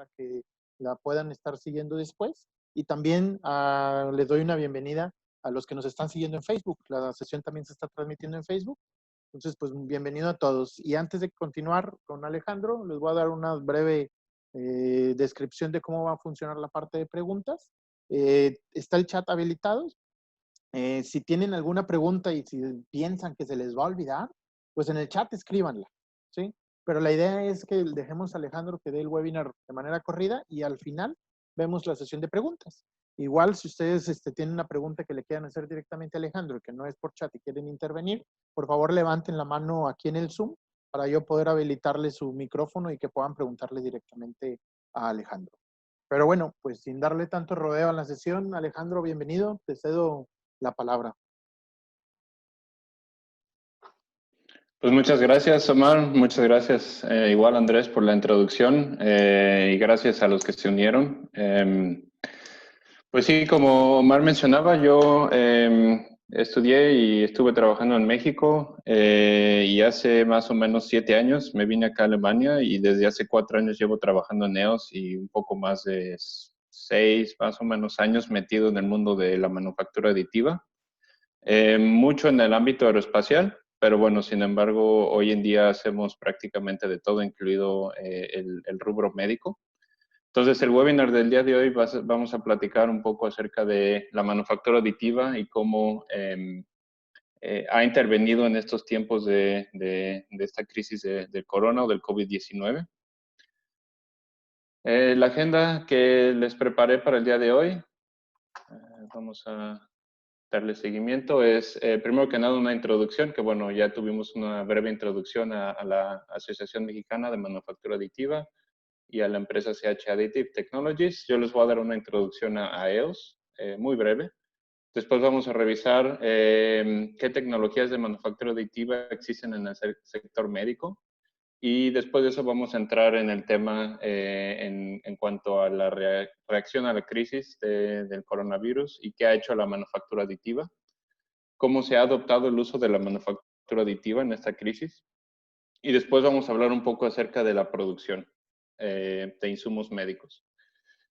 para que la puedan estar siguiendo después. Y también les doy una bienvenida a los que nos están siguiendo en Facebook. La sesión también se está transmitiendo en Facebook. Entonces, pues bienvenido a todos. Y antes de continuar con Alejandro, les voy a dar una breve descripción de cómo va a funcionar la parte de preguntas. Está el chat habilitado. Si tienen alguna pregunta y si piensan que se les va a olvidar, pues en el chat escríbanla, ¿sí? Pero la idea es que dejemos a Alejandro que dé el webinar de manera corrida y al final vemos la sesión de preguntas. Igual, si ustedes tienen una pregunta que le quieran hacer directamente a Alejandro, que no es por chat y quieren intervenir, por favor levanten la mano aquí en el Zoom para yo poder habilitarle su micrófono y que puedan preguntarle directamente a Alejandro. Pero bueno, pues sin darle tanto rodeo a la sesión, Alejandro, bienvenido. Te cedo la palabra. Pues muchas gracias, Omar. Muchas gracias, igual Andrés, por la introducción y gracias a los que se unieron. Pues sí, como Omar mencionaba, yo estudié y estuve trabajando en México y hace más o menos 7 años me vine acá a Alemania y desde hace 4 años llevo trabajando en EOS y un poco más de 6 más o menos años metido en el mundo de la manufactura aditiva. Mucho en el ámbito aeroespacial, pero bueno, sin embargo, hoy en día hacemos prácticamente de todo, incluido el rubro médico. Entonces, el webinar del día de hoy vamos a platicar un poco acerca de la manufactura aditiva y cómo ha intervenido en estos tiempos de esta crisis del corona o del COVID-19. La agenda que les preparé para el día de hoy, vamos a darle seguimiento, es primero que nada una introducción, que bueno, ya tuvimos una breve introducción a la Asociación Mexicana de Manufactura Aditiva y a la empresa CH Additive Technologies. Yo les voy a dar una introducción a EOS, muy breve. Después vamos a revisar qué tecnologías de manufactura aditiva existen en el sector médico. Y después de eso vamos a entrar en el tema en cuanto a la reacción a la crisis del coronavirus y qué ha hecho la manufactura aditiva, cómo se ha adoptado el uso de la manufactura aditiva en esta crisis. Y después vamos a hablar un poco acerca de la producción de insumos médicos.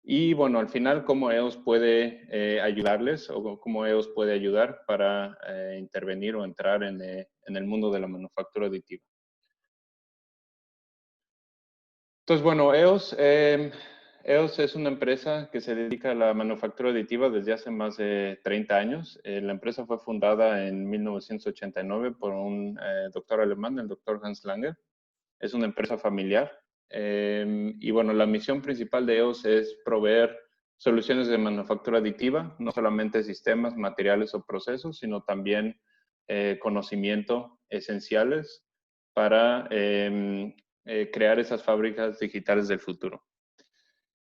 Y bueno, al final, cómo EOS puede ayudarles o cómo EOS puede ayudar para intervenir o entrar en el mundo de la manufactura aditiva. Entonces, bueno, EOS es una empresa que se dedica a la manufactura aditiva desde hace más de 30 años. La empresa fue fundada en 1989 por un doctor alemán, el doctor Hans Langer. Es una empresa familiar. Y bueno, la misión principal de EOS es proveer soluciones de manufactura aditiva, no solamente sistemas, materiales o procesos, sino también conocimiento esenciales para crear esas fábricas digitales del futuro.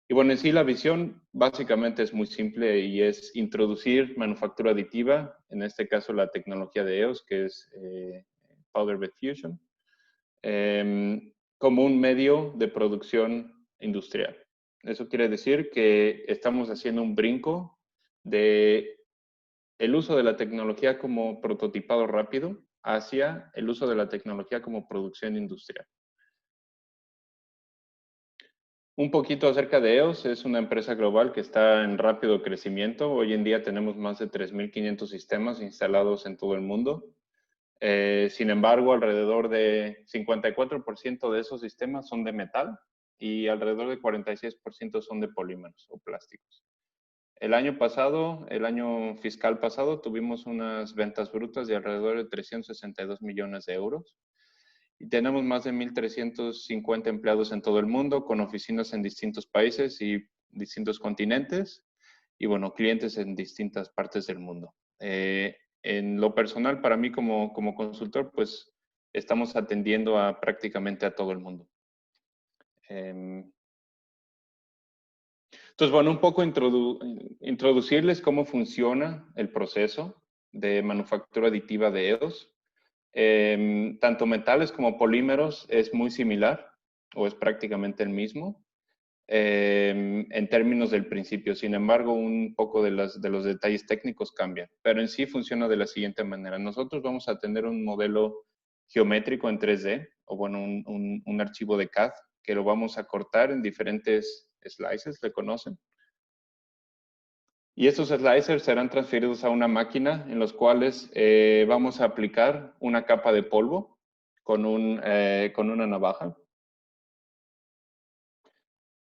Y bueno, en sí la visión básicamente es muy simple y es introducir manufactura aditiva, en este caso la tecnología de EOS, que es Powder Bed Fusion, como un medio de producción industrial. Eso quiere decir que estamos haciendo un brinco de el uso de la tecnología como prototipado rápido hacia el uso de la tecnología como producción industrial. Un poquito acerca de EOS, es una empresa global que está en rápido crecimiento. Hoy en día tenemos más de 3.500 sistemas instalados en todo el mundo. Sin embargo, alrededor de 54% de esos sistemas son de metal y alrededor de 46% son de polímeros o plásticos. El año pasado, el año fiscal pasado, tuvimos unas ventas brutas de alrededor de 362 millones de euros. Y tenemos más de 1.350 empleados en todo el mundo, con oficinas en distintos países y distintos continentes, y bueno, clientes en distintas partes del mundo. En lo personal, para mí como consultor, pues estamos atendiendo a prácticamente a todo el mundo. Entonces, bueno, un poco introducirles cómo funciona el proceso de manufactura aditiva de EOS. Tanto metales como polímeros es muy similar o es prácticamente el mismo en términos del principio. Sin embargo, un poco de los detalles técnicos cambian, pero en sí funciona de la siguiente manera. Nosotros vamos a tener un modelo geométrico en 3D o bueno, un archivo de CAD que lo vamos a cortar en diferentes slicers, le conocen. Y estos slicers serán transferidos a una máquina en los cuales vamos a aplicar una capa de polvo con una navaja.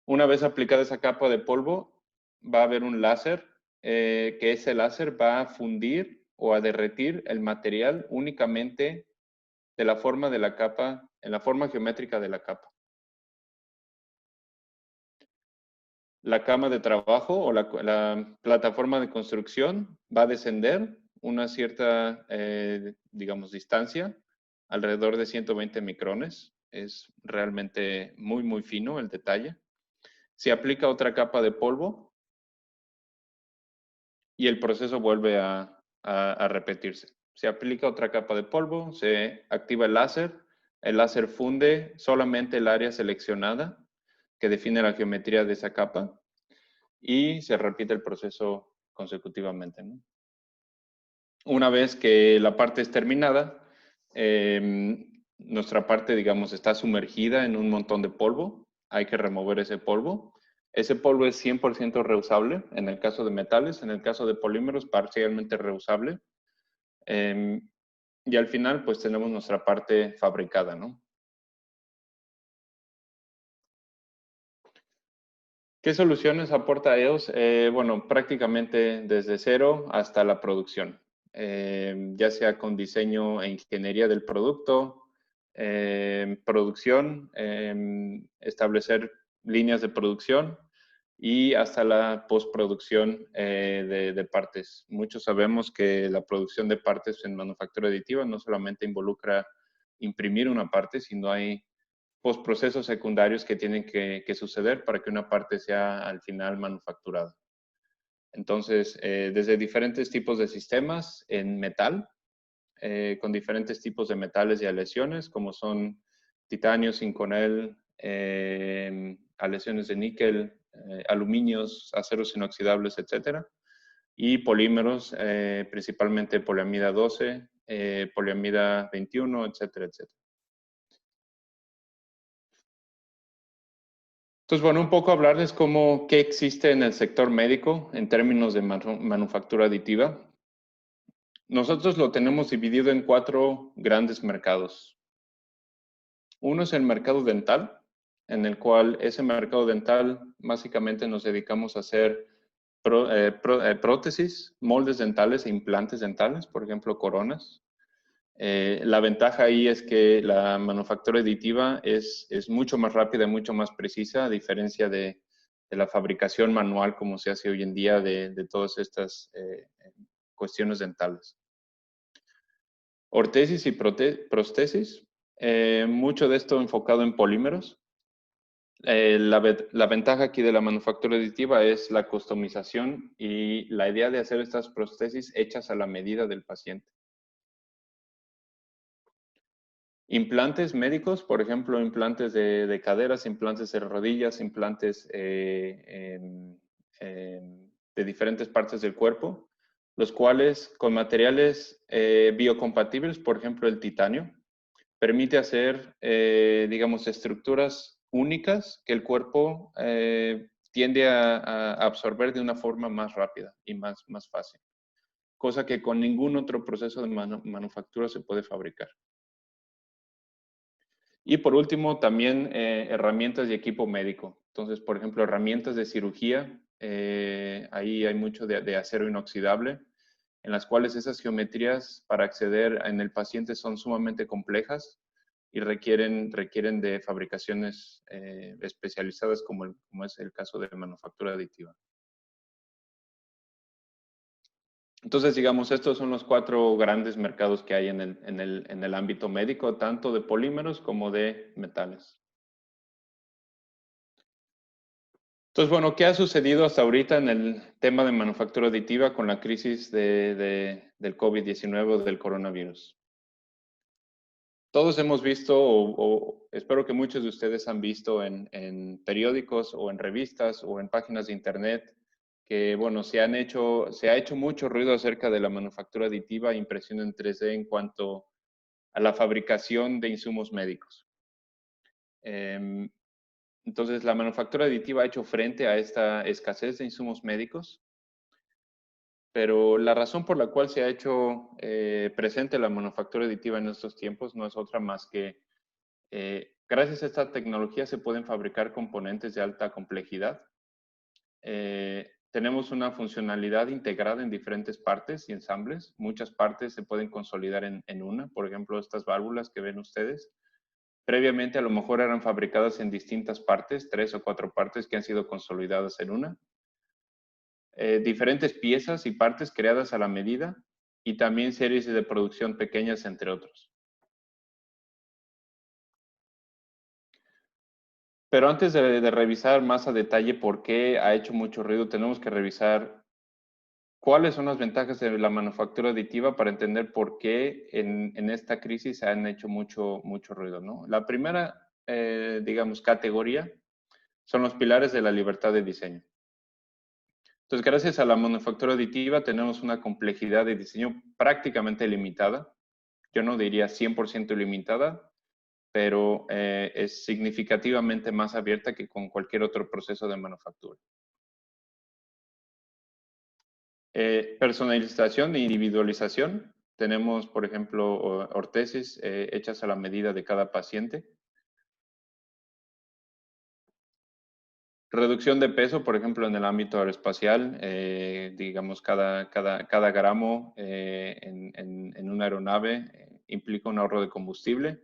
Una vez aplicada esa capa de polvo, va a haber un láser, que ese láser va a fundir o a derretir el material únicamente de la forma de la capa, en la forma geométrica de la capa. La cama de trabajo o la plataforma de construcción va a descender una cierta, digamos, distancia, alrededor de 120 micrones. Es realmente muy, muy fino el detalle. Se aplica otra capa de polvo y el proceso vuelve a repetirse. Se aplica otra capa de polvo, se activa el láser funde solamente el área seleccionada que define la geometría de esa capa y se repite el proceso consecutivamente, ¿no? Una vez que la parte es terminada, nuestra parte, digamos, está sumergida en un montón de polvo. Hay que remover ese polvo. Ese polvo es 100% reusable en el caso de metales, en el caso de polímeros parcialmente reusable. Y al final, pues tenemos nuestra parte fabricada, ¿no? ¿Qué soluciones aporta EOS? Bueno, prácticamente desde cero hasta la producción, ya sea con diseño e ingeniería del producto, producción, establecer líneas de producción y hasta la postproducción de partes. Muchos sabemos que la producción de partes en manufactura aditiva no solamente involucra imprimir una parte, sino hay postprocesos secundarios que tienen que suceder para que una parte sea al final manufacturada. Entonces, desde diferentes tipos de sistemas en metal, con diferentes tipos de metales y aleaciones, como son titanio, zinconel, aleaciones de níquel, aluminios, aceros inoxidables, etcétera, y polímeros, principalmente poliamida 12, poliamida 21, etcétera, etcétera. Entonces, bueno, un poco hablarles qué existe en el sector médico en términos de manufactura aditiva. Nosotros lo tenemos dividido en 4 grandes mercados. Uno es el mercado dental, en el cual ese mercado dental básicamente nos dedicamos a hacer prótesis, moldes dentales e implantes dentales, por ejemplo, coronas. La ventaja ahí es que la manufactura aditiva es mucho más rápida, mucho más precisa, a diferencia de la fabricación manual como se hace hoy en día de todas estas cuestiones dentales. Ortesis y prostesis, mucho de esto enfocado en polímeros. La ventaja aquí de la manufactura aditiva es la customización y la idea de hacer estas prótesis hechas a la medida del paciente. Implantes médicos, por ejemplo, implantes de caderas, implantes de rodillas, implantes de diferentes partes del cuerpo, los cuales con materiales biocompatibles, por ejemplo, el titanio, permite hacer, digamos, estructuras únicas que el cuerpo tiende a absorber de una forma más rápida y más fácil, cosa que con ningún otro proceso de manufactura se puede fabricar. Y por último, también herramientas y equipo médico. Entonces, por ejemplo, herramientas de cirugía, ahí hay mucho de acero inoxidable, en las cuales esas geometrías para acceder en el paciente son sumamente complejas y requieren de fabricaciones especializadas como es el caso de manufactura aditiva. Entonces, digamos, estos son los 4 grandes mercados que hay en el ámbito médico, tanto de polímeros como de metales. Entonces, bueno, ¿qué ha sucedido hasta ahorita en el tema de manufactura aditiva con la crisis del COVID-19 o del coronavirus? Todos hemos visto, o espero que muchos de ustedes han visto en periódicos o en revistas o en páginas de internet, que, bueno, se ha hecho mucho ruido acerca de la manufactura aditiva e impresión en 3D en cuanto a la fabricación de insumos médicos. Entonces, la manufactura aditiva ha hecho frente a esta escasez de insumos médicos, pero la razón por la cual se ha hecho presente la manufactura aditiva en estos tiempos no es otra más que gracias a esta tecnología se pueden fabricar componentes de alta complejidad. Tenemos una funcionalidad integrada en diferentes partes y ensambles. Muchas partes se pueden consolidar en una. Por ejemplo, estas válvulas que ven ustedes. Previamente a lo mejor eran fabricadas en distintas partes, 3 o 4 partes que han sido consolidadas en una. Diferentes piezas y partes creadas a la medida y también series de producción pequeñas, entre otros. Pero antes de revisar más a detalle por qué ha hecho mucho ruido, tenemos que revisar cuáles son las ventajas de la manufactura aditiva para entender por qué en esta crisis se han hecho mucho ruido, ¿no? La primera, digamos, categoría son los pilares de la libertad de diseño. Entonces, gracias a la manufactura aditiva tenemos una complejidad de diseño prácticamente ilimitada. Yo no diría 100% ilimitada, pero es significativamente más abierta que con cualquier otro proceso de manufactura. Personalización e individualización. Tenemos, por ejemplo, ortesis hechas a la medida de cada paciente. Reducción de peso, por ejemplo, en el ámbito aeroespacial, digamos, cada gramo en una aeronave implica un ahorro de combustible,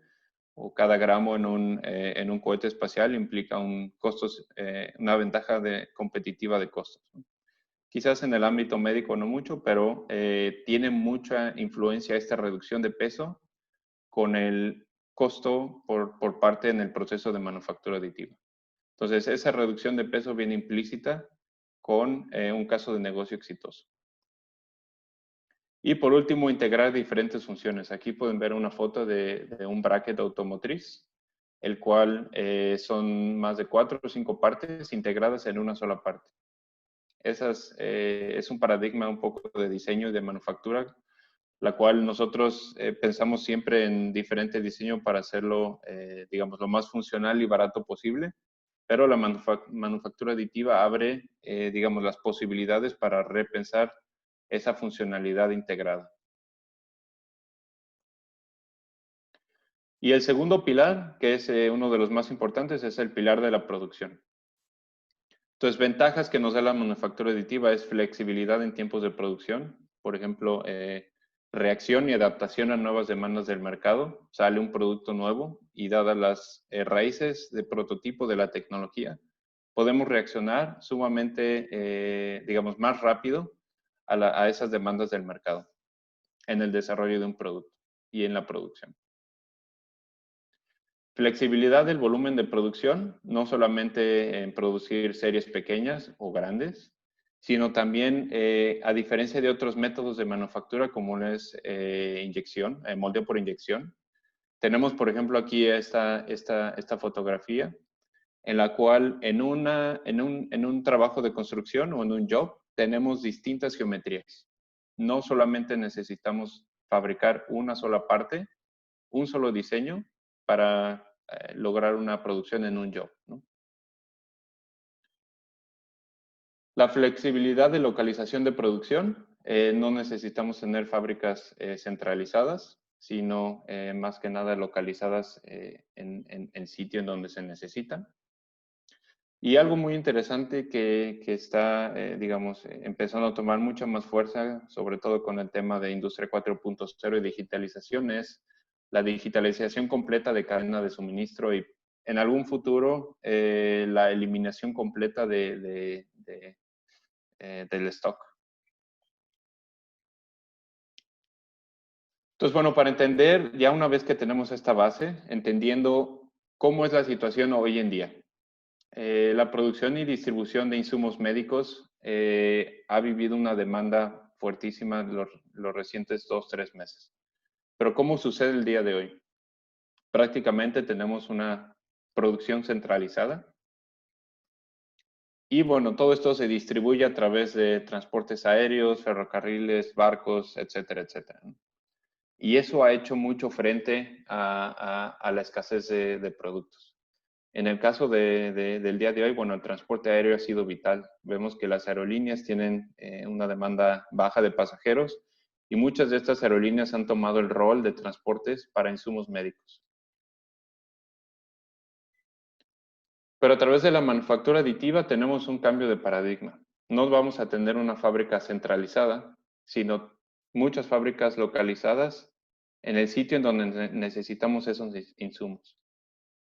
o cada gramo en un cohete espacial implica una ventaja competitiva de costos, ¿no? Quizás en el ámbito médico no mucho, pero tiene mucha influencia esta reducción de peso con el costo por parte en el proceso de manufactura aditiva. Entonces, esa reducción de peso viene implícita con un caso de negocio exitoso. Y por último, integrar diferentes funciones. Aquí pueden ver una foto de un bracket automotriz, el cual son más de 4 o 5 partes integradas en una sola parte. Es un paradigma un poco de diseño y de manufactura, la cual nosotros pensamos siempre en diferente diseño para hacerlo, digamos, lo más funcional y barato posible, pero la manufactura aditiva abre, digamos, las posibilidades para repensar esa funcionalidad integrada. Y el segundo pilar, que es uno de los más importantes, es el pilar de la producción. Entonces, ventajas que nos da la manufactura aditiva es flexibilidad en tiempos de producción. Por ejemplo, reacción y adaptación a nuevas demandas del mercado. Sale un producto nuevo y dadas las raíces de prototipo de la tecnología, podemos reaccionar sumamente, digamos, más rápido a esas demandas del mercado en el desarrollo de un producto y en la producción. Flexibilidad del volumen de producción, no solamente en producir series pequeñas o grandes, sino también, a diferencia de otros métodos de manufactura como es inyección, moldeo por inyección. Tenemos, por ejemplo, aquí esta fotografía en la cual en un trabajo de construcción o en un job tenemos distintas geometrías. No solamente necesitamos fabricar una sola parte, un solo diseño para lograr una producción en un job, ¿no? La flexibilidad de localización de producción. No necesitamos tener fábricas centralizadas, sino más que nada localizadas en sitio en donde se necesitan. Y algo muy interesante que está, digamos, empezando a tomar mucha más fuerza, sobre todo con el tema de Industria 4.0 y digitalización, es la digitalización completa de cadena de suministro y en algún futuro la eliminación completa del stock. Entonces, bueno, para entender, ya una vez que tenemos esta base, entendiendo cómo es la situación hoy en día. La producción y distribución de insumos médicos ha vivido una demanda fuertísima los recientes 2-3 meses. Pero ¿cómo sucede el día de hoy? Prácticamente tenemos una producción centralizada y bueno, todo esto se distribuye a través de transportes aéreos, ferrocarriles, barcos, etcétera, etcétera, ¿no? Y eso ha hecho mucho frente a la escasez de productos. En el caso del día de hoy, bueno, el transporte aéreo ha sido vital. Vemos que las aerolíneas tienen una demanda baja de pasajeros y muchas de estas aerolíneas han tomado el rol de transportes para insumos médicos. Pero a través de la manufactura aditiva tenemos un cambio de paradigma. No vamos a tener una fábrica centralizada, sino muchas fábricas localizadas en el sitio en donde necesitamos esos insumos.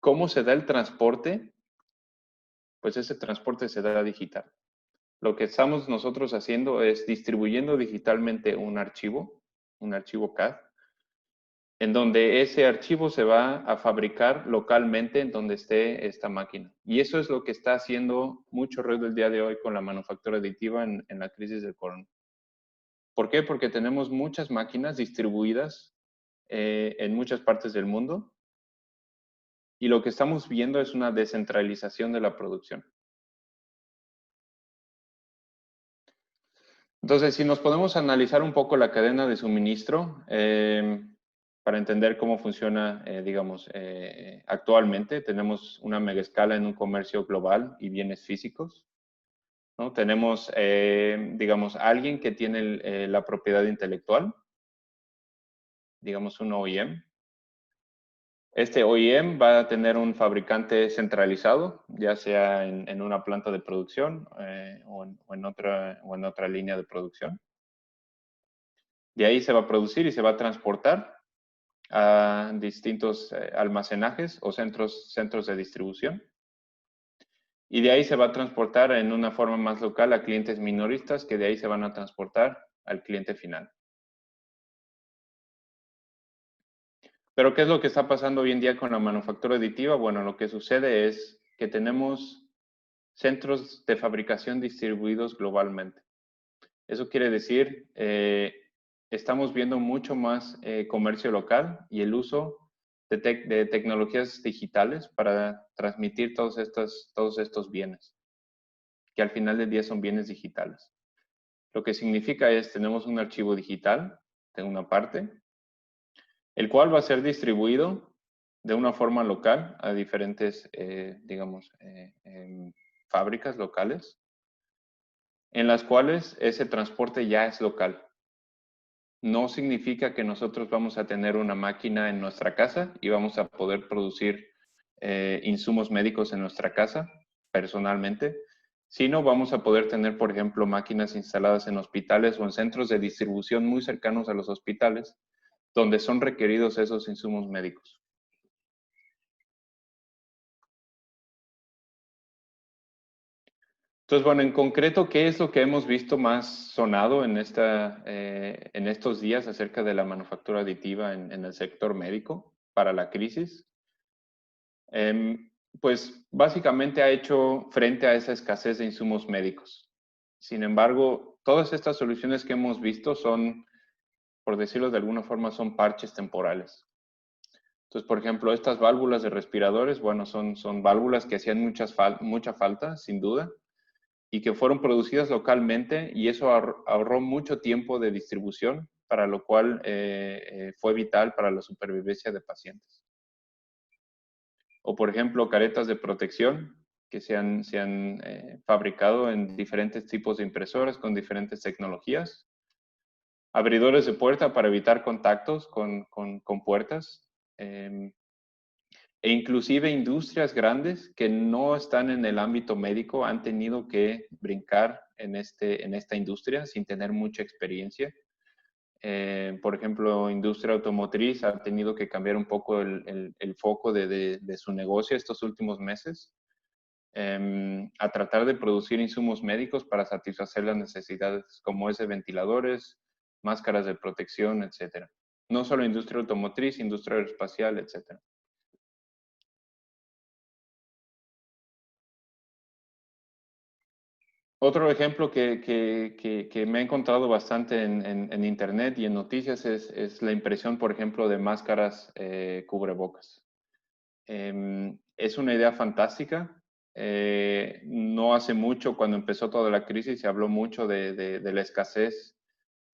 ¿Cómo se da el transporte? Pues ese transporte se da digital. Lo que estamos nosotros haciendo es distribuyendo digitalmente un archivo CAD, en donde ese archivo se va a fabricar localmente en donde esté esta máquina. Y eso es lo que está haciendo mucho ruido el día de hoy con la manufactura aditiva en la crisis del corona. ¿Por qué? Porque tenemos muchas máquinas distribuidas en muchas partes del mundo y lo que estamos viendo es una descentralización de la producción. Entonces, si nos podemos analizar un poco la cadena de suministro para entender cómo funciona, digamos, actualmente, tenemos una mega escala en un comercio global y bienes físicos, ¿no? Tenemos, digamos, alguien que tiene la propiedad intelectual, digamos un OEM. Este OEM va a tener un fabricante centralizado, ya sea en una planta de producción o en otra línea de producción. De ahí se va a producir y se va a transportar a distintos almacenajes o centros de distribución. Y de ahí se va a transportar en una forma más local a clientes minoristas que de ahí se van a transportar al cliente final. Pero ¿qué es lo que está pasando hoy en día con la manufactura aditiva? Bueno, lo que sucede es que tenemos centros de fabricación distribuidos globalmente. Eso quiere decir, estamos viendo mucho más comercio local y el uso de tecnologías digitales para transmitir todos estos bienes, que al final del día son bienes digitales. Lo que significa es, tenemos un archivo digital de una parte, el cual va a ser distribuido de una forma local a diferentes, digamos, fábricas locales, en las cuales ese transporte ya es local. No significa que nosotros vamos a tener una máquina en nuestra casa y vamos a poder producir insumos médicos en nuestra casa personalmente, sino vamos a poder tener, por ejemplo, máquinas instaladas en hospitales o en centros de distribución muy cercanos a los hospitales, donde son requeridos esos insumos médicos. Entonces, bueno, en concreto, ¿qué es lo que hemos visto más sonado en estos días acerca de la manufactura aditiva en el sector médico para la crisis? Pues básicamente ha hecho frente a esa escasez de insumos médicos. Sin embargo, todas estas soluciones que hemos visto son, por decirlo de alguna forma, son parches temporales. Entonces, por ejemplo, estas válvulas de respiradores, bueno, son válvulas que hacían mucha falta, sin duda, y que fueron producidas localmente y eso ahorró mucho tiempo de distribución, para lo cual fue vital para la supervivencia de pacientes. O, por ejemplo, caretas de protección que se han fabricado en diferentes tipos de impresoras con diferentes tecnologías. Abridores de puerta para evitar contactos con puertas. E inclusive industrias grandes que no están en el ámbito médico han tenido que brincar en esta industria sin tener mucha experiencia. Por ejemplo, industria automotriz ha tenido que cambiar un poco el foco de su negocio estos últimos meses a tratar de producir insumos médicos para satisfacer las necesidades como es de ventiladores, máscaras de protección, etc. No solo industria automotriz, industria aeroespacial, etc. Otro ejemplo que me he encontrado bastante en internet y en noticias es la impresión, por ejemplo, de máscaras cubrebocas. Es una idea fantástica. No hace mucho, cuando empezó toda la crisis, se habló mucho de la escasez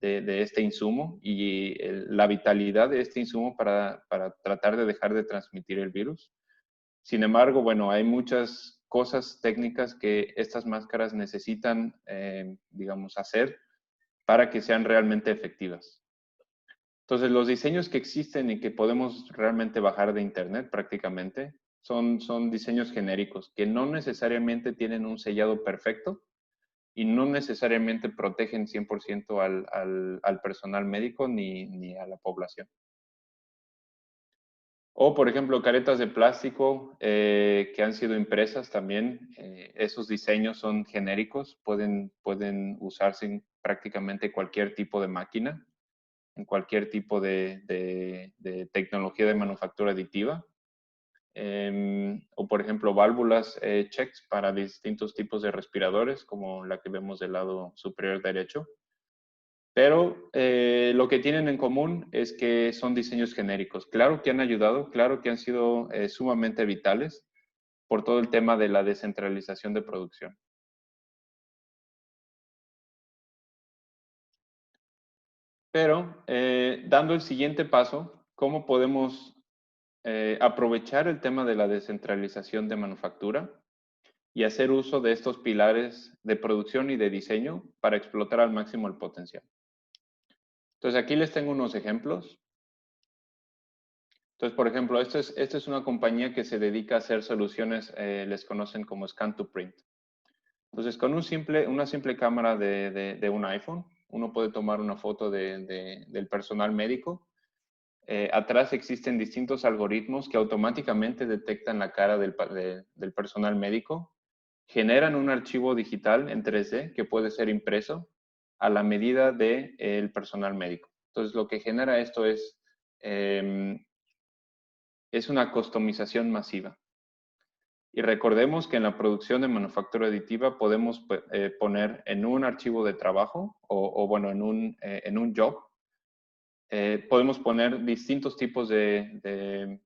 de este insumo y la vitalidad de este insumo para tratar de dejar de transmitir el virus. Sin embargo, bueno, hay muchas cosas técnicas que estas máscaras necesitan, digamos, hacer para que sean realmente efectivas. Entonces, los diseños que existen y que podemos realmente bajar de internet prácticamente son diseños genéricos que no necesariamente tienen un sellado perfecto y no necesariamente protegen 100% al personal médico ni a la población. O, por ejemplo, caretas de plástico que han sido impresas también. Esos diseños son genéricos, pueden usarse en prácticamente cualquier tipo de máquina, en cualquier tipo de tecnología de manufactura aditiva. O, por ejemplo, válvulas checks para distintos tipos de respiradores, como la que vemos del lado superior derecho. Pero lo que tienen en común es que son diseños genéricos. Claro que han ayudado, claro que han sido sumamente vitales por todo el tema de la descentralización de producción. Pero dando el siguiente paso, ¿cómo podemos aprovechar el tema de la descentralización de manufactura y hacer uso de estos pilares de producción y de diseño para explotar al máximo el potencial? Entonces, aquí les tengo unos ejemplos. Entonces, por ejemplo, esta es una compañía que se dedica a hacer soluciones, les conocen como Scan to Print. Entonces, con una simple cámara de un iPhone, uno puede tomar una foto del personal médico. Atrás existen distintos algoritmos que automáticamente detectan la cara del personal médico, generan un archivo digital en 3D que puede ser impreso a la medida del personal médico. Entonces, lo que genera esto es una customización masiva. Y recordemos que en la producción de manufactura aditiva podemos poner en un archivo de trabajo o bueno, en un job, podemos poner distintos tipos de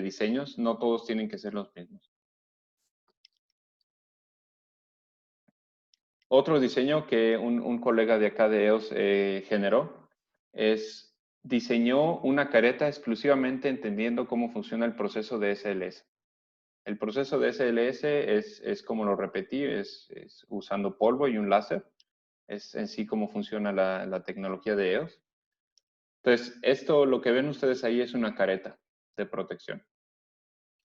diseños, no todos tienen que ser los mismos. Otro diseño que un colega de acá de EOS generó diseñó una careta exclusivamente entendiendo cómo funciona el proceso de SLS. El proceso de SLS es como lo repetí, es usando polvo y un láser. Es en sí cómo funciona la tecnología de EOS. Entonces, lo que ven ustedes ahí es una careta de protección.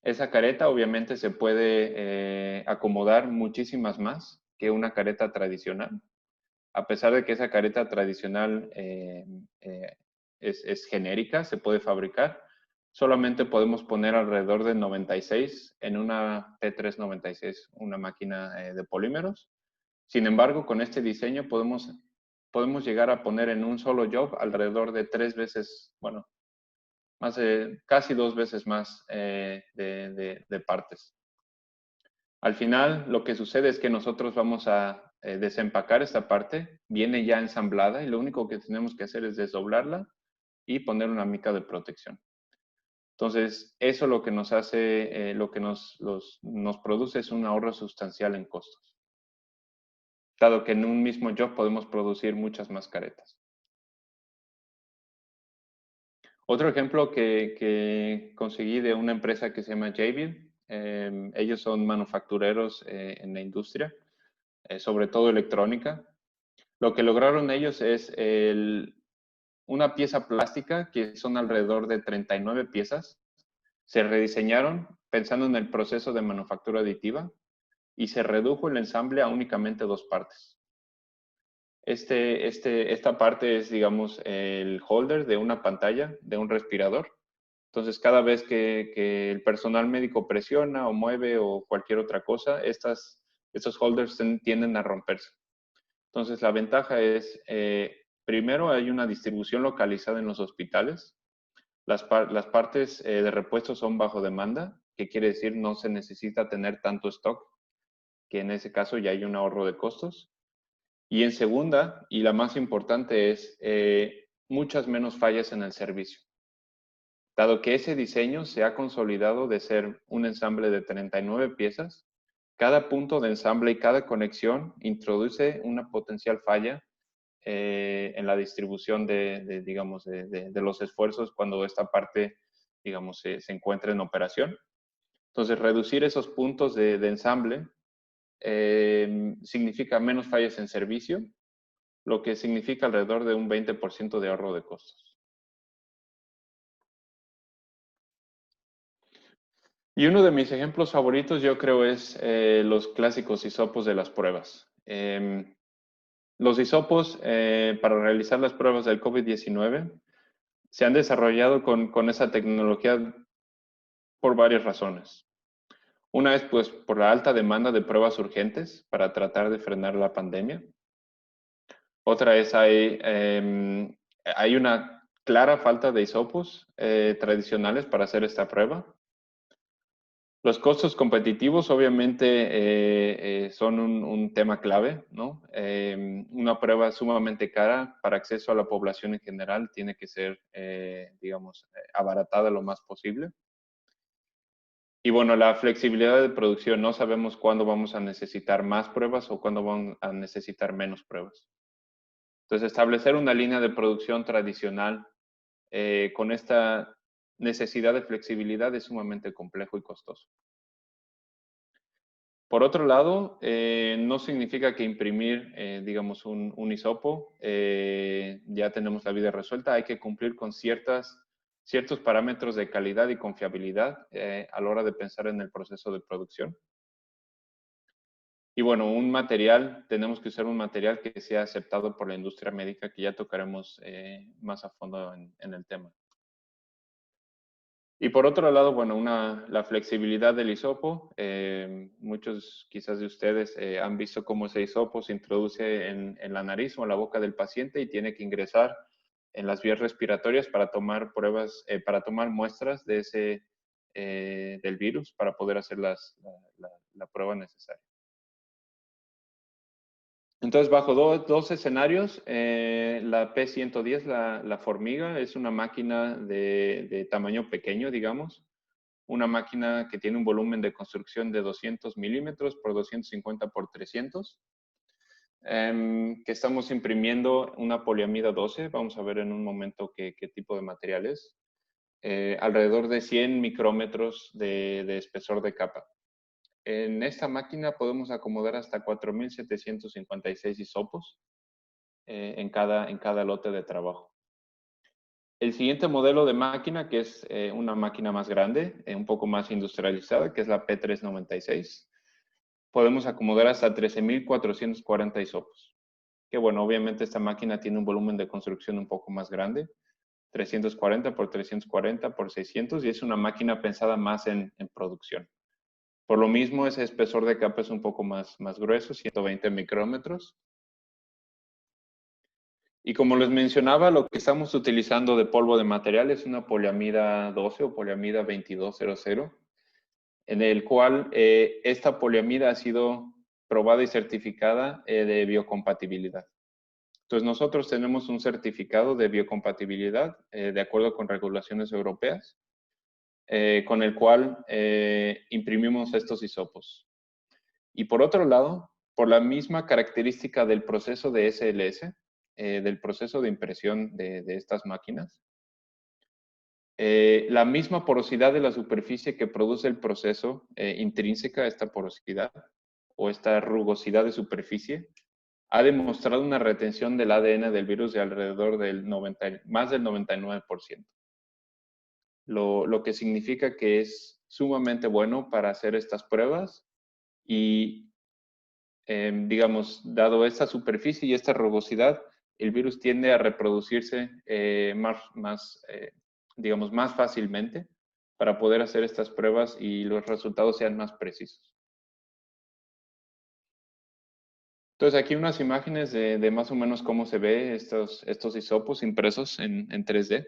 Esa careta obviamente se puede acomodar muchísimas más que una careta tradicional. A pesar de que esa careta tradicional es genérica, se puede fabricar, solamente podemos poner alrededor de 96 en una P396, una máquina de polímeros. Sin embargo, con este diseño podemos llegar a poner en un solo job alrededor de 3 veces, bueno, casi 2 veces más de partes. Al final, lo que sucede es que nosotros vamos a desempacar esta parte, viene ya ensamblada y lo único que tenemos que hacer es desdoblarla y poner una mica de protección. Entonces, eso lo que nos hace, lo que nos produce es un ahorro sustancial en costos, dado que en un mismo job podemos producir muchas más caretas. Otro ejemplo que conseguí de una empresa que se llama Jabil, ellos son manufactureros en la industria, sobre todo electrónica. Lo que lograron ellos es una pieza plástica, que son alrededor de 39 piezas, se rediseñaron pensando en el proceso de manufactura aditiva y se redujo el ensamble a únicamente 2 partes. Esta parte es, digamos, el holder de una pantalla, de un respirador. Entonces, cada vez que el personal médico presiona o mueve o cualquier otra cosa, estos holders tienden a romperse. Entonces, la ventaja es, primero, hay una distribución localizada en los hospitales. Las partes de repuesto son bajo demanda, que quiere decir no se necesita tener tanto stock, que en ese caso ya hay un ahorro de costos. Y en segunda, y la más importante, es muchas menos fallas en el servicio. Dado que ese diseño se ha consolidado de ser un ensamble de 39 piezas, cada punto de ensamble y cada conexión introduce una potencial falla en la distribución digamos, de los esfuerzos cuando esta parte, digamos, se encuentra en operación. Entonces, reducir esos puntos de ensamble significa menos fallas en servicio, lo que significa alrededor de un 20% de ahorro de costos. Y uno de mis ejemplos favoritos, yo creo, es los clásicos hisopos de las pruebas. Los hisopos para realizar las pruebas del COVID-19 se han desarrollado con esa tecnología por varias razones. Una es, pues, por la alta demanda de pruebas urgentes para tratar de frenar la pandemia. Otra es, hay una clara falta de hisopos tradicionales para hacer esta prueba. Los costos competitivos obviamente son un tema clave, ¿no? Una prueba sumamente cara para acceso a la población en general tiene que ser, digamos, abaratada lo más posible. Y bueno, la flexibilidad de producción, no sabemos cuándo vamos a necesitar más pruebas o cuándo vamos a necesitar menos pruebas. Entonces, establecer una línea de producción tradicional con esta necesidad de flexibilidad es sumamente complejo y costoso. Por otro lado, no significa que imprimir, digamos, un hisopo, ya tenemos la vida resuelta. Hay que cumplir con ciertos parámetros de calidad y confiabilidad a la hora de pensar en el proceso de producción. Y bueno, tenemos que usar un material que sea aceptado por la industria médica, que ya tocaremos más a fondo en el tema. Y por otro lado, bueno, la flexibilidad del hisopo. Muchos quizás de ustedes han visto cómo ese hisopo se introduce en la nariz o en la boca del paciente y tiene que ingresar en las vías respiratorias para tomar pruebas, para tomar muestras del virus para poder hacer la prueba necesaria. Entonces, bajo dos escenarios, la P110, la formiga, es una máquina de tamaño pequeño, digamos. Una máquina que tiene un volumen de construcción de 200 milímetros por 250 por 300. Que estamos imprimiendo una poliamida 12. Vamos a ver en un momento qué tipo de material es. Alrededor de 100 micrómetros de espesor de capa. En esta máquina podemos acomodar hasta 4.756 hisopos en cada lote de trabajo. El siguiente modelo de máquina, que es una máquina más grande, un poco más industrializada, que es la P396, podemos acomodar hasta 13.440 hisopos. Que bueno, obviamente esta máquina tiene un volumen de construcción un poco más grande, 340 por 340 por 600, y es una máquina pensada más en producción. Por lo mismo, ese espesor de capa es un poco más grueso, 120 micrómetros. Y como les mencionaba, lo que estamos utilizando de polvo de material es una poliamida 12 o poliamida 2200, en el cual esta poliamida ha sido probada y certificada de biocompatibilidad. Entonces, nosotros tenemos un certificado de biocompatibilidad de acuerdo con regulaciones europeas, con el cual imprimimos estos hisopos. Y por otro lado, por la misma característica del proceso de SLS, del proceso de impresión de estas máquinas, la misma porosidad de la superficie que produce el proceso intrínseca, esta porosidad o esta rugosidad de superficie, ha demostrado una retención del ADN del virus de alrededor del más del 99%. Lo que significa que es sumamente bueno para hacer estas pruebas y, digamos, dado esta superficie y esta rugosidad, el virus tiende a reproducirse digamos, más fácilmente para poder hacer estas pruebas y los resultados sean más precisos. Entonces, aquí unas imágenes de más o menos cómo se ve estos hisopos impresos en 3D.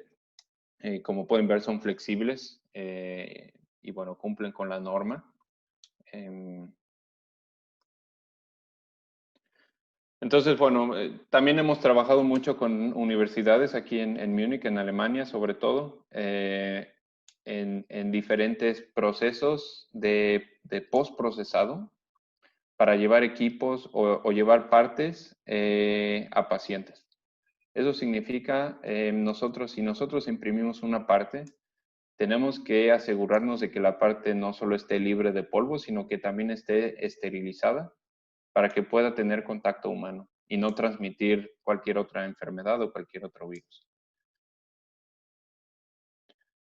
Como pueden ver, son flexibles y, bueno, cumplen con la norma. Entonces, bueno, también hemos trabajado mucho con universidades aquí en Múnich, en Alemania, sobre todo, en diferentes procesos de postprocesado para llevar equipos o llevar partes a pacientes. Eso significa, si nosotros imprimimos una parte, tenemos que asegurarnos de que la parte no solo esté libre de polvo, sino que también esté esterilizada para que pueda tener contacto humano y no transmitir cualquier otra enfermedad o cualquier otro virus.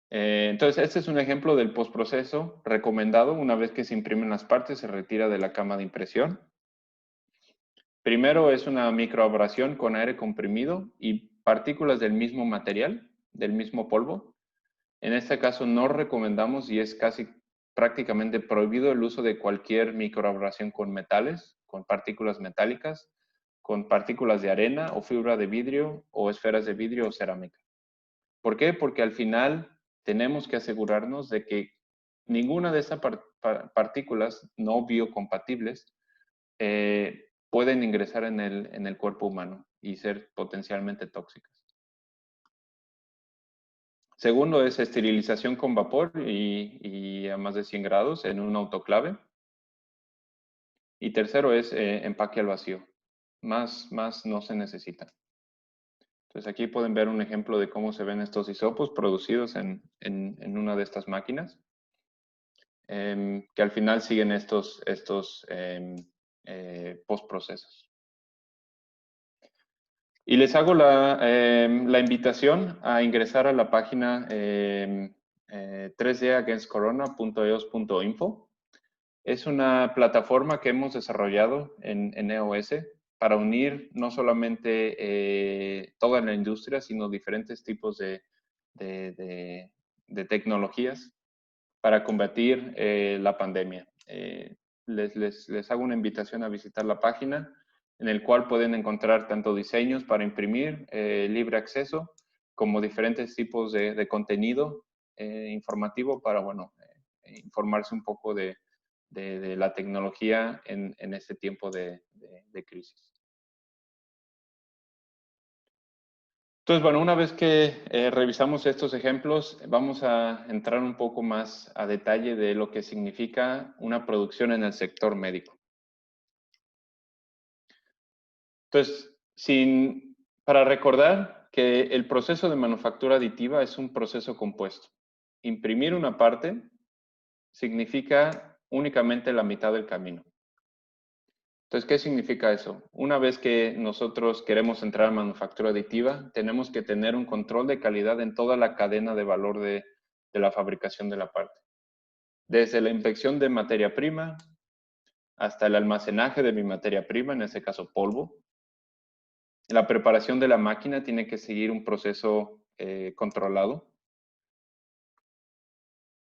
Entonces, este es un ejemplo del postproceso recomendado. Una vez que se imprimen las partes, se retira de la cama de impresión. Primero es una microabrasión con aire comprimido y partículas del mismo material, del mismo polvo. En este caso no recomendamos y es casi prácticamente prohibido el uso de cualquier microabrasión con metales, con partículas metálicas, con partículas de arena o fibra de vidrio o esferas de vidrio o cerámica. ¿Por qué? Porque al final tenemos que asegurarnos de que ninguna de estas partículas no biocompatibles pueden ingresar en el cuerpo humano y ser potencialmente tóxicas. Segundo es esterilización con vapor y a más de 100 grados en un autoclave. Y tercero es empaque al vacío. Más no se necesita. Entonces aquí pueden ver un ejemplo de cómo se ven estos hisopos producidos en una de estas máquinas, que al final siguen estos postprocesos. Y les hago la invitación a ingresar a la página 3dagainstcorona.eos.info. Es una plataforma que hemos desarrollado en EOS para unir no solamente toda la industria, sino diferentes tipos de tecnologías para combatir la pandemia. Les hago una invitación a visitar la página, en el cual pueden encontrar tanto diseños para imprimir, libre acceso, como diferentes tipos de contenido informativo para, bueno, informarse un poco de la tecnología en este tiempo de crisis. Entonces, bueno, una vez que revisamos estos ejemplos, vamos a entrar un poco más a detalle de lo que significa una producción en el sector médico. Entonces, para recordar que el proceso de manufactura aditiva es un proceso compuesto. Imprimir una parte significa únicamente la mitad del camino. Entonces, ¿qué significa eso? Una vez que nosotros queremos entrar a manufactura aditiva, tenemos que tener un control de calidad en toda la cadena de valor de la fabricación de la parte. Desde la inspección de materia prima hasta el almacenaje de mi materia prima, en este caso polvo. La preparación de la máquina tiene que seguir un proceso controlado.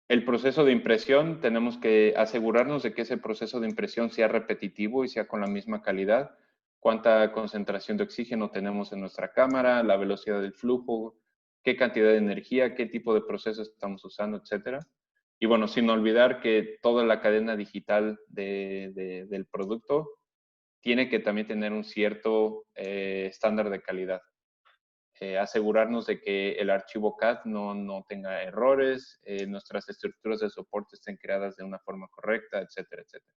El proceso de impresión, tenemos que asegurarnos de que ese proceso de impresión sea repetitivo y sea con la misma calidad. Cuánta concentración de oxígeno tenemos en nuestra cámara, la velocidad del flujo, qué cantidad de energía, qué tipo de proceso estamos usando, etcétera. Y bueno, sin olvidar que toda la cadena digital del producto tiene que también tener un cierto estándar de calidad. Asegurarnos de que el archivo CAD no tenga errores, nuestras estructuras de soporte estén creadas de una forma correcta, etcétera, etcétera.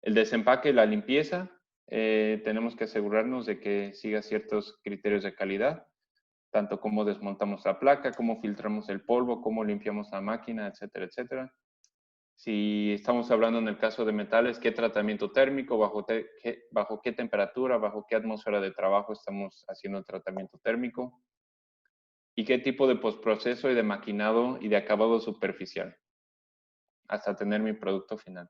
El desempaque y la limpieza, tenemos que asegurarnos de que siga ciertos criterios de calidad, tanto como desmontamos la placa, cómo filtramos el polvo, cómo limpiamos la máquina, etcétera, etcétera. Si estamos hablando en el caso de metales, qué tratamiento térmico, bajo qué temperatura, bajo qué atmósfera de trabajo estamos haciendo el tratamiento térmico y qué tipo de postproceso y de maquinado y de acabado superficial hasta tener mi producto final.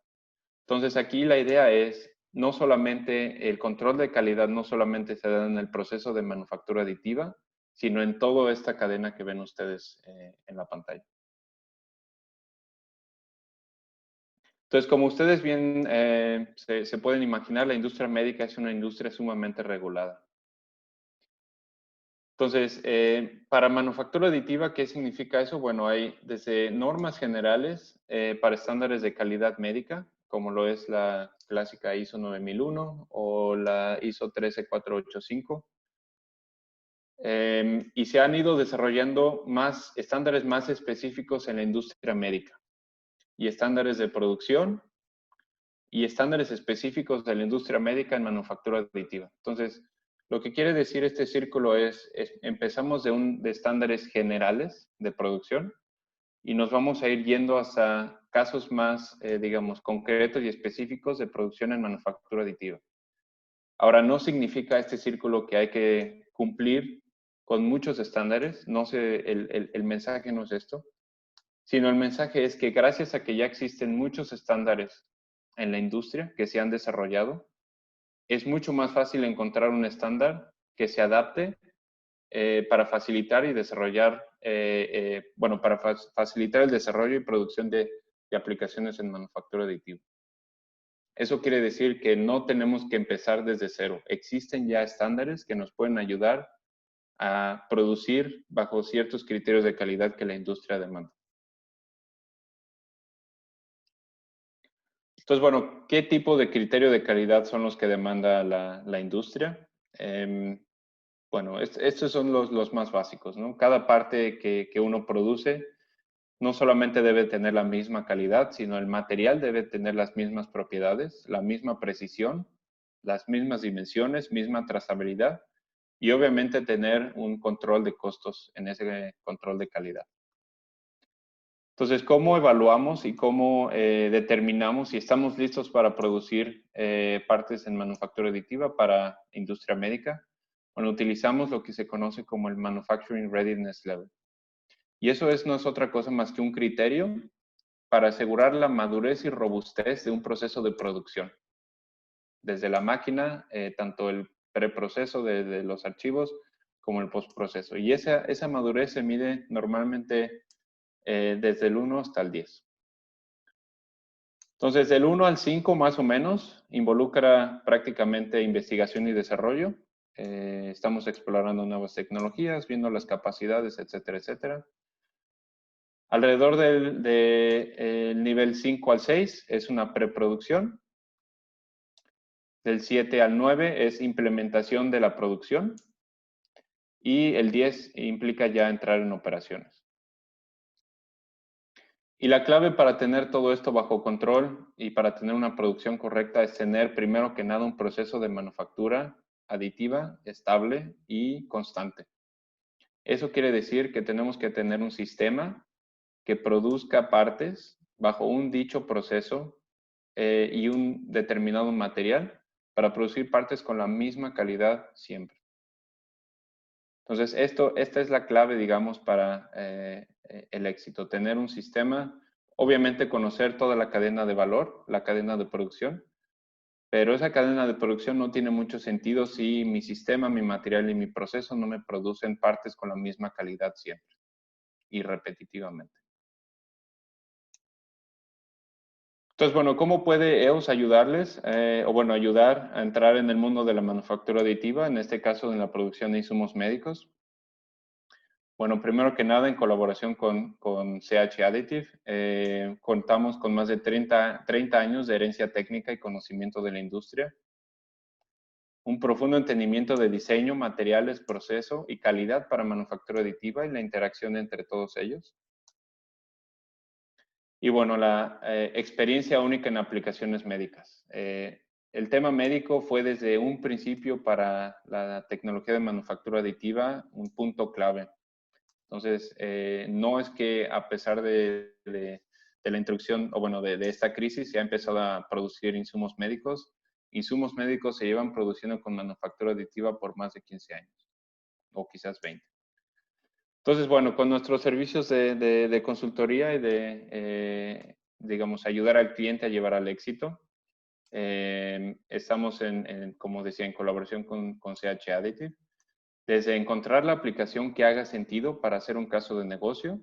Entonces aquí la idea es no solamente el control de calidad, no solamente se da en el proceso de manufactura aditiva, sino en toda esta cadena que ven ustedes en la pantalla. Entonces, como ustedes bien se pueden imaginar, la industria médica es una industria sumamente regulada. Entonces, para manufactura aditiva, ¿qué significa eso? Bueno, hay desde normas generales para estándares de calidad médica, como lo es la clásica ISO 9001 o la ISO 13485. Y se han ido desarrollando más estándares más específicos en la industria médica y estándares de producción y estándares específicos de la industria médica en manufactura aditiva. Entonces, Lo que quiere decir este círculo es empezamos de estándares generales de producción y nos vamos a ir yendo hasta casos más, digamos, concretos y específicos de producción en manufactura aditiva. Ahora, no significa este círculo que hay que cumplir con muchos estándares, no sé, el mensaje no es esto, sino el mensaje es que gracias a que ya existen muchos estándares en la industria que se han desarrollado, es mucho más fácil encontrar un estándar que se adapte para facilitar y desarrollar, bueno, para facilitar el desarrollo y producción de aplicaciones en manufactura aditiva. Eso quiere decir que no tenemos que empezar desde cero. Existen ya estándares que nos pueden ayudar a producir bajo ciertos criterios de calidad que la industria demanda. Entonces, bueno, ¿qué tipo de criterio de calidad son los que demanda la industria? Bueno, estos son los más básicos, ¿no? Cada parte que uno produce no solamente debe tener la misma calidad, sino el material debe tener las mismas propiedades, la misma precisión, las mismas dimensiones, misma trazabilidad y obviamente tener un control de costos en ese control de calidad. Entonces, ¿cómo evaluamos y cómo determinamos si estamos listos para producir partes en manufactura aditiva para industria médica? Bueno, utilizamos lo que se conoce como el Manufacturing Readiness Level. Y eso no es otra cosa más que un criterio para asegurar la madurez y robustez de un proceso de producción. Desde la máquina, tanto el preproceso de los archivos como el postproceso. Y esa madurez se mide normalmente desde el 1 hasta el 10. Entonces, del 1 al 5 más o menos involucra prácticamente investigación y desarrollo. Estamos explorando nuevas tecnologías, viendo las capacidades, etcétera, etcétera. Alrededor del nivel 5 al 6 es una preproducción. Del 7 al 9 es implementación de la producción. Y el 10 implica ya entrar en operaciones. Y la clave para tener todo esto bajo control y para tener una producción correcta es tener primero que nada un proceso de manufactura aditiva, estable y constante. Eso quiere decir que tenemos que tener un sistema que produzca partes bajo un dicho proceso y un determinado material para producir partes con la misma calidad siempre. Entonces, esta es la clave, digamos, para el éxito. Tener un sistema, obviamente conocer toda la cadena de valor, la cadena de producción, pero esa cadena de producción no tiene mucho sentido si mi sistema, mi material y mi proceso no me producen partes con la misma calidad siempre y repetitivamente. Entonces, bueno, ¿cómo puede EOS ayudarles o bueno, ayudar a entrar en el mundo de la manufactura aditiva, en este caso en la producción de insumos médicos? Bueno, primero que nada, en colaboración con CH Additive, contamos con más de 30 años de herencia técnica y conocimiento de la industria, un profundo entendimiento de diseño, materiales, proceso y calidad para manufactura aditiva y la interacción entre todos ellos. Y bueno, la experiencia única en aplicaciones médicas. El tema médico fue desde un principio para la tecnología de manufactura aditiva un punto clave. Entonces, no es que a pesar de la introducción, o bueno, de esta crisis, se ha empezado a producir insumos médicos. Insumos médicos se llevan produciendo con manufactura aditiva por más de 15 años, o quizás 20. Entonces, bueno, con nuestros servicios de consultoría y digamos, ayudar al cliente a llevar al éxito, estamos, como decía, en colaboración con CH Additive. Desde encontrar la aplicación que haga sentido para hacer un caso de negocio,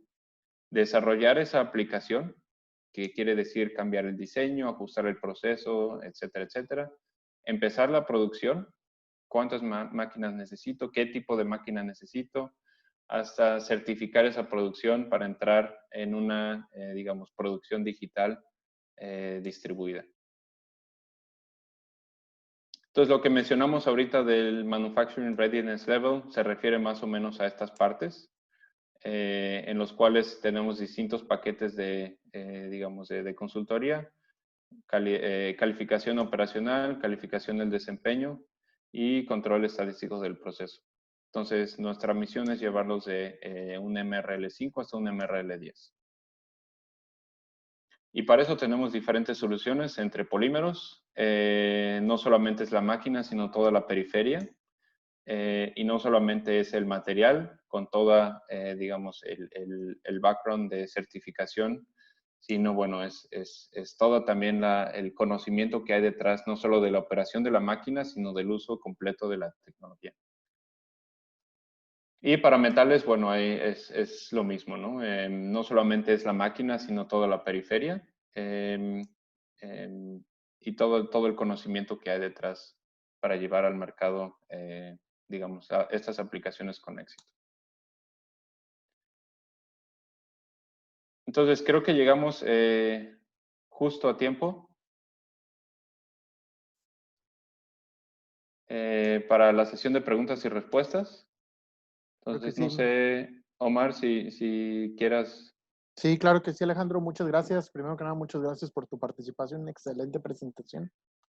desarrollar esa aplicación, que quiere decir cambiar el diseño, ajustar el proceso, etcétera, etcétera. Empezar la producción, cuántas máquinas necesito, qué tipo de máquina necesito, hasta certificar esa producción para entrar en una, digamos, producción digital distribuida. Entonces, lo que mencionamos ahorita del Manufacturing Readiness Level se refiere más o menos a estas partes, en los cuales tenemos distintos paquetes digamos, de consultoría, calificación operacional, calificación del desempeño y control estadístico del proceso. Entonces, nuestra misión es llevarlos de un MRL5 hasta un MRL10. Y para eso tenemos diferentes soluciones entre polímeros. No solamente es la máquina, sino toda la periferia. Y no solamente es el material con toda, digamos, el background de certificación, sino, bueno, es todo también el conocimiento que hay detrás, no solo de la operación de la máquina, sino del uso completo de la tecnología. Y para metales, bueno, ahí es lo mismo, ¿no? No solamente es la máquina, sino toda la periferia y todo el conocimiento que hay detrás para llevar al mercado, digamos, a estas aplicaciones con éxito. Entonces, creo que llegamos justo a tiempo para la sesión de preguntas y respuestas. Creo que Entonces, no sí. sé, Omar, si quieras. Sí, claro que sí, Alejandro. Muchas gracias. Primero que nada, muchas gracias por tu participación. Excelente presentación.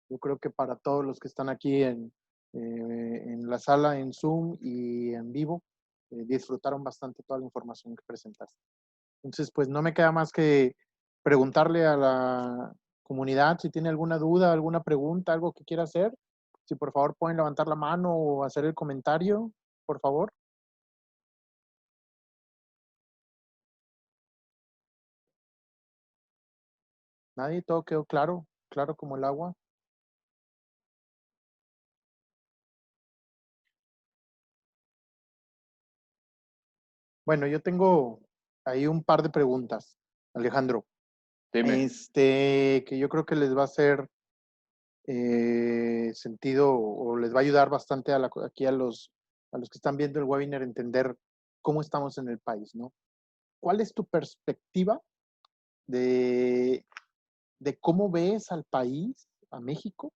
Yo creo que para todos los que están aquí en la sala, en Zoom y en vivo, disfrutaron bastante toda la información que presentaste. Entonces, pues no me queda más que preguntarle a la comunidad si tiene alguna duda, alguna pregunta, algo que quiera hacer. Si por favor pueden levantar la mano o hacer el comentario, por favor. Nadie, todo quedó claro, claro como el agua. Bueno, yo tengo ahí un par de preguntas, Alejandro. Dime. Que yo creo que les va a hacer sentido o les va a ayudar bastante aquí a los que están viendo el webinar entender cómo estamos en el país, ¿no? ¿Cuál es tu perspectiva de, de cómo ves al país, a México,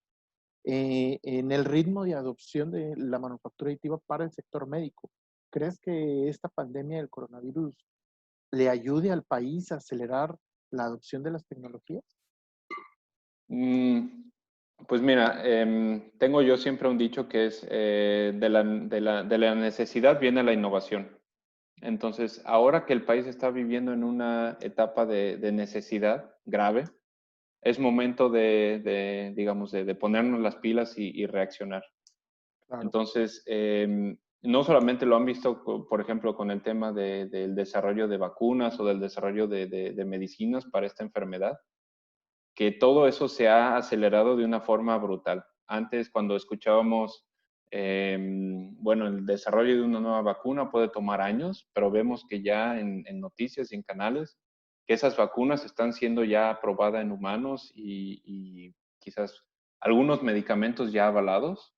en el ritmo de adopción de la manufactura aditiva para el sector médico? ¿Crees que esta pandemia del coronavirus le ayude al país a acelerar la adopción de las tecnologías? Pues mira, tengo yo siempre un dicho que es de la necesidad viene la innovación. Entonces, ahora que el país está viviendo en una etapa de necesidad grave, es momento digamos, de ponernos las pilas y reaccionar. Claro, Entonces, no solamente lo han visto, por ejemplo, con el tema del desarrollo de vacunas o del desarrollo de medicinas para esta enfermedad, que todo eso se ha acelerado de una forma brutal. Antes, cuando escuchábamos, bueno, el desarrollo de una nueva vacuna puede tomar años, pero vemos que ya en noticias y en canales, que esas vacunas están siendo ya aprobadas en humanos y quizás algunos medicamentos ya avalados.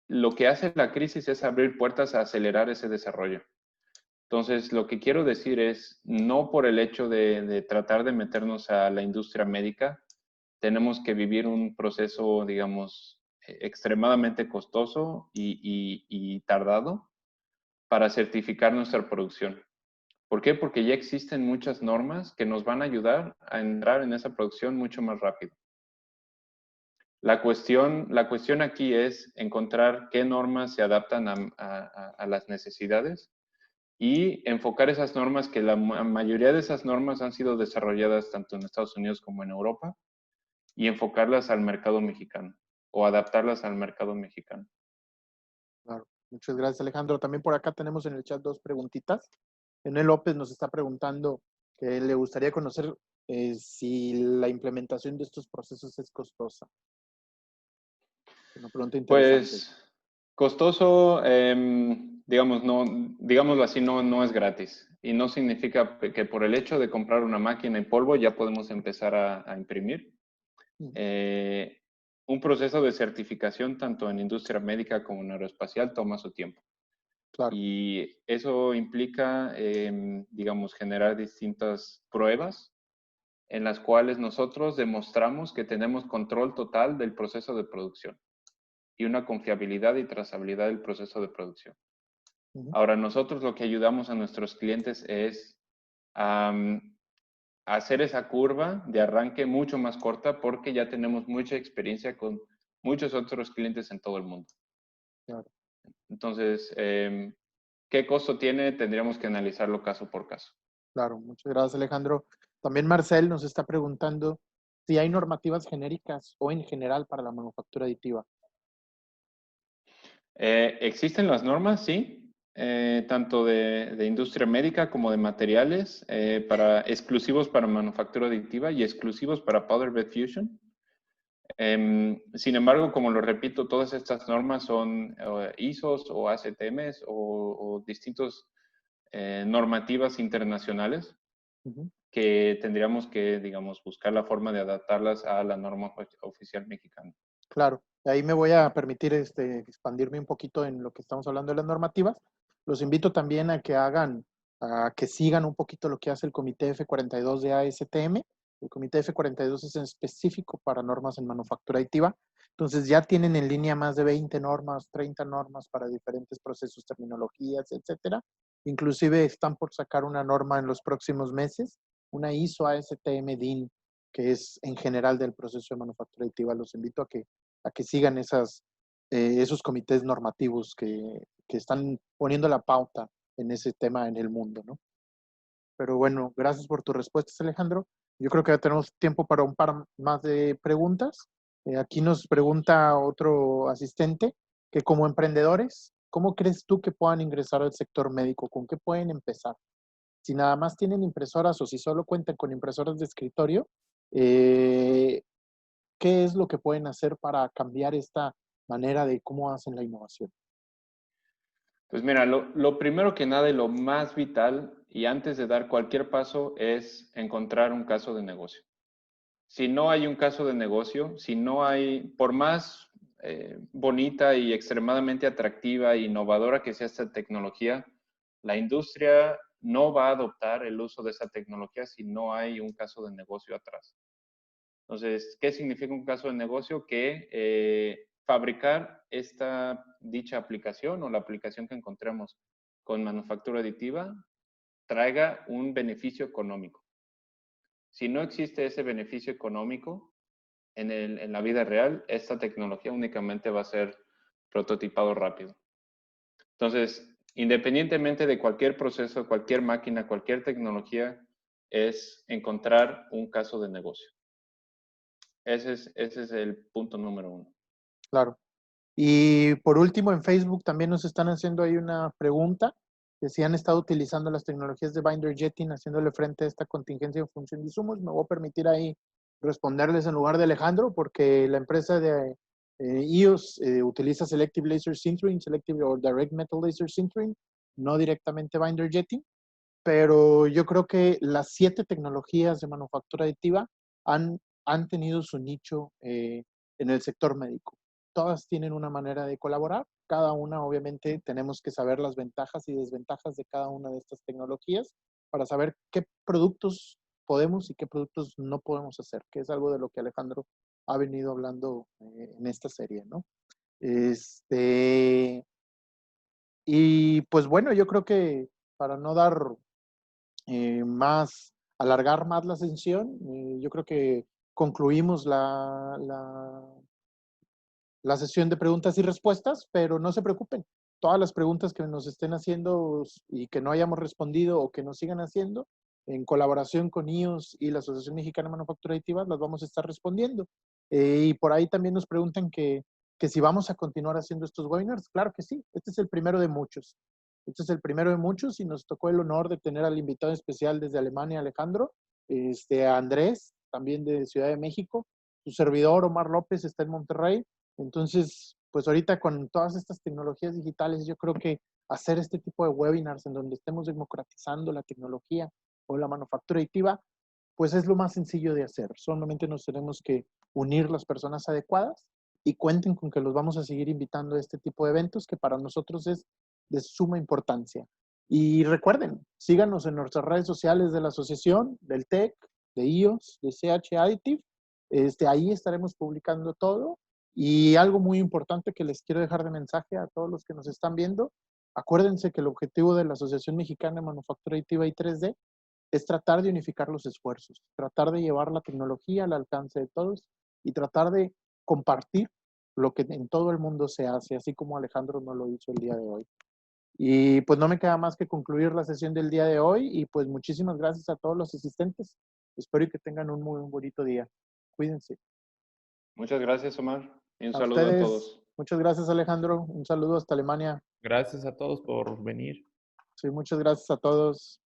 Lo que hace la crisis es abrir puertas a acelerar ese desarrollo. Entonces, lo que quiero decir es, no por el hecho de tratar de meternos a la industria médica, tenemos que vivir un proceso, digamos, extremadamente costoso y tardado para certificar nuestra producción. ¿Por qué? Porque ya existen muchas normas que nos van a ayudar a entrar en esa producción mucho más rápido. La cuestión aquí es encontrar qué normas se adaptan a las necesidades y enfocar esas normas, que la mayoría de esas normas han sido desarrolladas tanto en Estados Unidos como en Europa, y enfocarlas al mercado mexicano o adaptarlas al mercado mexicano. claro. Muchas gracias, Alejandro. También por acá tenemos en el chat dos preguntitas. Enel López nos está preguntando que le gustaría conocer si la implementación de estos procesos es costosa. Una pregunta interesante. Pues costoso, digamos, no, digámoslo así, no es gratis. Y no significa que por el hecho de comprar una máquina en polvo ya podemos empezar a imprimir. Eh, un proceso de certificación, tanto en industria médica como en aeroespacial, toma su tiempo. Claro, Y eso implica, digamos, generar distintas pruebas en las cuales nosotros demostramos que tenemos control total del proceso de producción y una confiabilidad y trazabilidad del proceso de producción. Ahora, nosotros lo que ayudamos a nuestros clientes es hacer esa curva de arranque mucho más corta porque ya tenemos mucha experiencia con muchos otros clientes en todo el mundo. Claro. Entonces, ¿qué costo tiene? Tendríamos que analizarlo caso por caso. Claro, muchas gracias, Alejandro. También Marcel nos está preguntando si hay normativas genéricas o en general para la manufactura aditiva. Existen las normas, sí, tanto de industria médica como de materiales, exclusivos para manufactura aditiva y exclusivos para Powder Bed Fusion. Sin embargo, como lo repito, todas estas normas son ISOs o ACTMs o distintos normativas internacionales Ujú. que tendríamos que, digamos, buscar la forma de adaptarlas a la norma oficial mexicana. Claro, ahí me voy a permitir expandirme un poquito en lo que estamos hablando de las normativas. Los invito también a que sigan un poquito lo que hace el Comité F42 de ASTM. El Comité F42 es en específico para normas en manufactura aditiva. Entonces ya tienen en línea más de 20 normas, 30 normas para diferentes procesos, terminologías, etcétera. Inclusive están por sacar una norma en los próximos meses, una ISO ASTM DIN, que es en general del proceso de manufactura aditiva. Los invito a que sigan esos comités normativos que están poniendo la pauta en ese tema en el mundo, ¿no? Pero bueno, gracias por tus respuestas, Alejandro. Yo creo que ya tenemos tiempo para un par más de preguntas. Aquí nos pregunta otro asistente que como emprendedores, ¿cómo crees tú que puedan ingresar al sector médico? ¿Con qué pueden empezar? Si nada más tienen impresoras o si solo cuentan con impresoras de escritorio, eh, ¿qué es lo que pueden hacer para cambiar esta manera de cómo hacen la innovación? Pues mira, lo primero que nada y lo más vital, y antes de dar cualquier paso, es encontrar un caso de negocio. Si no hay un caso de negocio, si no hay, por más bonita y extremadamente atractiva e innovadora que sea esta tecnología, la industria no va a adoptar el uso de esa tecnología si no hay un caso de negocio atrás. Entonces, ¿qué significa un caso de negocio? Que fabricar dicha aplicación o la aplicación que encontremos con manufactura aditiva traiga un beneficio económico. Si no existe ese beneficio económico en la vida real, esta tecnología únicamente va a ser prototipado rápido. Entonces, independientemente de cualquier proceso, cualquier máquina, cualquier tecnología, es encontrar un caso de negocio. Ese es el punto número uno. Claro. Y por último, en Facebook también nos están haciendo ahí una pregunta, que si han estado utilizando las tecnologías de binder jetting, haciéndole frente a esta contingencia en función de insumos. Me voy a permitir ahí responderles en lugar de Alejandro, porque la empresa de EOS utiliza Selective Laser Sintering, Selective o Direct Metal Laser Sintering, no directamente binder jetting, pero yo creo que las 7 tecnologías de manufactura aditiva han tenido su nicho en el sector médico. Todas tienen una manera de colaborar, cada una obviamente tenemos que saber las ventajas y desventajas de cada una de estas tecnologías para saber qué productos podemos y qué productos no podemos hacer, que es algo de lo que Alejandro ha venido hablando en esta serie, ¿no? Y pues bueno, yo creo que para no dar alargar más la sesión. Yo creo que concluimos la sesión de preguntas y respuestas, pero no se preocupen. Todas las preguntas que nos estén haciendo y que no hayamos respondido o que nos sigan haciendo, en colaboración con IOS y la Asociación Mexicana de Manufactura Aditiva, las vamos a estar respondiendo. Y por ahí también nos preguntan que si vamos a continuar haciendo estos webinars. Claro que sí, este es el primero de muchos. Este es el primero de muchos y nos tocó el honor de tener al invitado especial desde Alemania, Alejandro, a Andrés, también de Ciudad de México. Su servidor, Omar López, está en Monterrey. Entonces, pues ahorita con todas estas tecnologías digitales, yo creo que hacer este tipo de webinars en donde estemos democratizando la tecnología o la manufactura aditiva, pues es lo más sencillo de hacer. Solamente nos tenemos que unir las personas adecuadas y cuenten con que los vamos a seguir invitando a este tipo de eventos que para nosotros es de suma importancia. Y recuerden, síganos en nuestras redes sociales de la asociación, del TEC, de IOS, de CH Additive. Ahí estaremos publicando todo. Y algo muy importante que les quiero dejar de mensaje a todos los que nos están viendo, acuérdense que el objetivo de la Asociación Mexicana de Manufactura Aditiva y 3D es tratar de unificar los esfuerzos, tratar de llevar la tecnología al alcance de todos y tratar de compartir lo que en todo el mundo se hace, así como Alejandro no lo hizo el día de hoy. Y pues no me queda más que concluir la sesión del día de hoy y pues muchísimas gracias a todos los asistentes. Espero que tengan un muy bonito día. Cuídense. Muchas gracias, Omar, y un A saludo a ustedes, todos. muchas gracias Alejandro. Un saludo hasta Alemania. Gracias a todos por venir. Sí, muchas gracias a todos.